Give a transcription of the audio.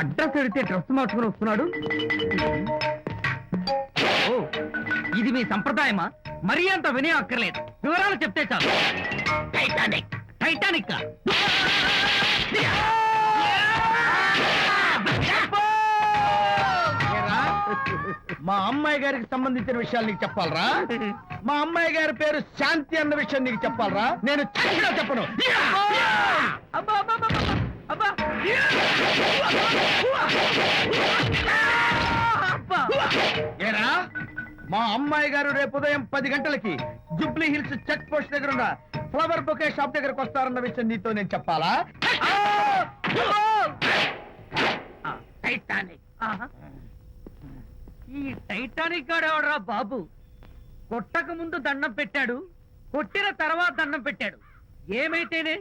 Address అడిగితే dress మార్చుకుని వస్తున్నాడు. ఓ, ఇది మీ సంప్రదాయమా? మరీ అంత వినయం అక్కర్లేదు, వివరాలు చెప్తే చాలు. టైటానిక్ టైటానిక్ మా అమ్మాయి గారికి సంబంధించిన విషయాలు నీకు చెప్పాలరా? మా అమ్మాయి గారి పేరు శాంతి అన్న విషయం నీకు చెప్పాలరా? నేను చచ్చినా చెప్పను. అబ్బా అబ్బా అబ్బా అబ్బా అబ్బా. ఏరా, మా అమ్మాయి గారు రేపు ఉదయం 10 గంటలకి జుబ్లీ హిల్స్ చెక్ పోస్ట్ దగ్గర ఉన్న ఫ్లవర్ బొకే షాప్ దగ్గరకు వస్తారన్న విషయం నీతో నేను చెప్పాలా? టైటానిక్. ఈ టైటానిక్ గాడెవడరా బాబు? కొట్టక ముందు దండం పెట్టాడు, కొట్టిన తర్వాత దండం పెట్టాడు. ఏమైతేనే